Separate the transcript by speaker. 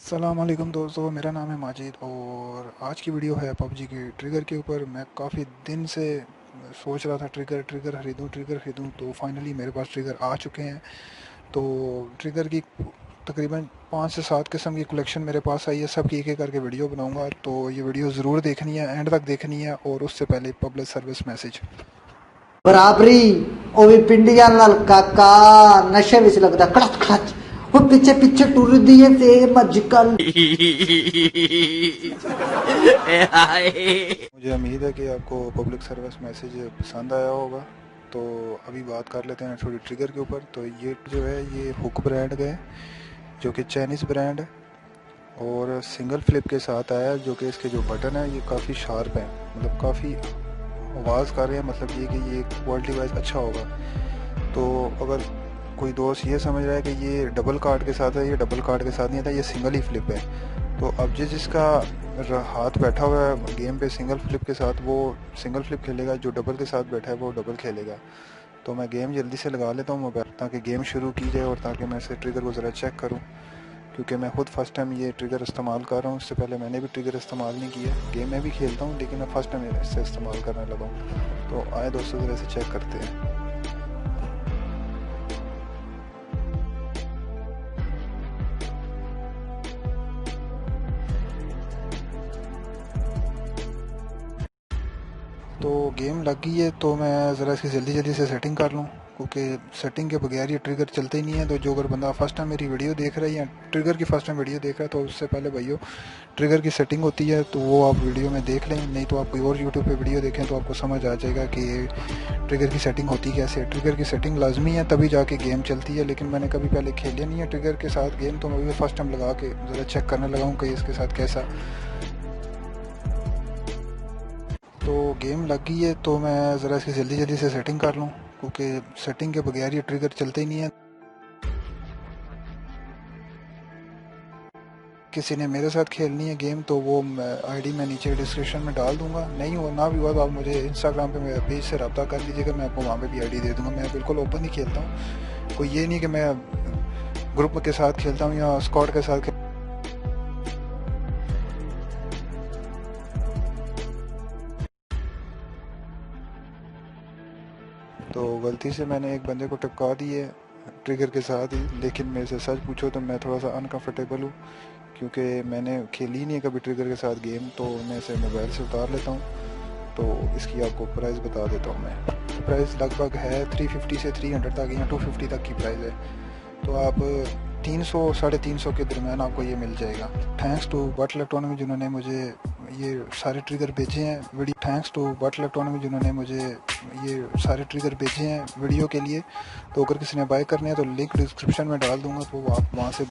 Speaker 1: अस्सलाम वालेकुम दोस्तों, मेरा नाम है माजिद और आज की वीडियो है पबजी के ट्रिगर के ऊपर। मैं काफ़ी दिन से सोच रहा था ट्रिगर ट्रिगर खरीदूं तो फाइनली मेरे पास ट्रिगर आ चुके हैं। तो ट्रिगर की तकरीबन 5 से 7 किस्म की कलेक्शन मेरे पास आई है। सब की एक एक करके वीडियो बनाऊंगा, तो ये वीडियो ज़रूर देखनी है, एंड तक देखनी है। और उससे पहले पब्लिक सर्विस मैसेज,
Speaker 2: बराबरी ਉਹ ਵੀ ਪਿੰਡੀਆਂ ਨਾਲ ਕਾਕਾ ਨਸ਼ੇ ਵਿੱਚ ਲੱਗਦਾ ਕੜਕ ਖੜਚ ਉਹ ਪਿੱਛੇ ਪਿੱਛੇ ਟੁਰਦੀ ਏ ਫੇਮ ਅੱਜ ਕੱਲ
Speaker 1: मुझे उम्मीद है कि आपको पब्लिक सर्विस मैसेज पसंद आया होगा। तो अभी बात कर लेते हैं थोड़ी ट्रिगर के ऊपर। तो ये जो है ये हुक ब्रांड का है, जो कि चाइनीज़ ब्रांड है और सिंगल फ्लिप के साथ आया है। जो कि इसके जो बटन है ये काफ़ी शार्प है, मतलब काफ़ी आवाज़ कर रहे हैं, मतलब ये कि ये क्वालिटी वाइज अच्छा होगा। तो अगर कोई दोस्त ये समझ रहा है कि ये डबल कार्ड के साथ है, ये डबल कार्ड के साथ नहीं था, ये सिंगल ही फ्लिप है। तो अब जिसका हाथ बैठा हुआ है गेम पे सिंगल फ्लिप के साथ, वो सिंगल फ्लिप खेलेगा, जो डबल के साथ बैठा है वो डबल खेलेगा। तो मैं गेम जल्दी से लगा लेता हूँ मोबाइल, ताकि गेम शुरू की जाए और ताकि मैं इसे ट्रिगर को ज़रा चेक करूँ, क्योंकि मैं खुद फर्स्ट टाइम ये ट्रिगर इस्तेमाल कर रहा हूँ। इससे पहले मैंने भी ट्रिगर इस्तेमाल नहीं किया। गेम में भी खेलता हूँ लेकिन मैं फ़र्स्ट टाइम इससे इस्तेमाल करने लगा हूँ। तो आए दोस्तों ज़रा इसे चेक करते हैं। तो गेम लग गई है, तो मैं ज़रा इसकी जल्दी जल्दी से सेटिंग कर लूँ, क्योंकि सेटिंग के बगैर ये ट्रिगर चलते ही नहीं है। तो जो अगर बंदा फर्स्ट टाइम मेरी वीडियो देख रहा है या ट्रिगर की फर्स्ट टाइम वीडियो देख रहा है, तो उससे पहले भाइयों ट्रिगर की सेटिंग होती है, तो वो आप वीडियो में देख लें। नहीं तो आप कोई और यूट्यूब पे वीडियो देखें तो आपको समझ आ जाएगा कि ट्रिगर की सेटिंग होती कैसे है। ट्रिगर की सेटिंग लाजमी है, तभी जाके गेम चलती है। लेकिन मैंने कभी पहले खेले नहीं है ट्रिगर के साथ गेम, तो मैं भी फर्स्ट टाइम लगा के ज़रा चेक करने लगा हूँ कि इसके साथ कैसा। तो गेम लग गई है, तो मैं ज़रा इसकी जल्दी जल्दी से सेटिंग कर लूँ, क्योंकि सेटिंग के बगैर ये ट्रिगर चलते ही नहीं है। किसी ने मेरे साथ खेलनी है गेम तो वो आईडी मैं नीचे डिस्क्रिप्शन में डाल दूंगा। नहीं हो ना भी हुआ तो आप मुझे इंस्टाग्राम पे मेरे पेज से रब्ता कर लीजिएगा, मैं आपको वहाँ पे भी आईडी दे दूंगा। मैं बिल्कुल ओपन ही खेलता हूँ, कोई ये नहीं कि मैं ग्रुप के साथ खेलता हूँ या स्क्वाड के साथ तो गलती से मैंने एक बंदे को टपका दी है ट्रिगर के साथ ही। लेकिन मेरे से सच पूछो तो मैं थोड़ा सा अनकंफर्टेबल हूँ, क्योंकि मैंने खेली नहीं है कभी ट्रिगर के साथ गेम। तो मैं इसे मोबाइल से उतार लेता हूँ। तो इसकी आपको प्राइस बता देता हूँ मैं। प्राइस लगभग है 350 से 300 तक या 250 तक की प्राइस है। तो आप 300 350 के दरमियान आपको ये मिल जाएगा। थैंक्स टू बट इलेक्ट्रॉनिक जिन्होंने मुझे ये सारे ट्रिगर भेजे हैं video. Thanks to but electronic जिन्होंने मुझे ये सारे ट्रिगर भेजे हैं वीडियो के लिए। तो अगर किसी ने बाय करने हैं तो लिंक डिस्क्रिप्शन में डाल दूंगा, तो आप वहाँ से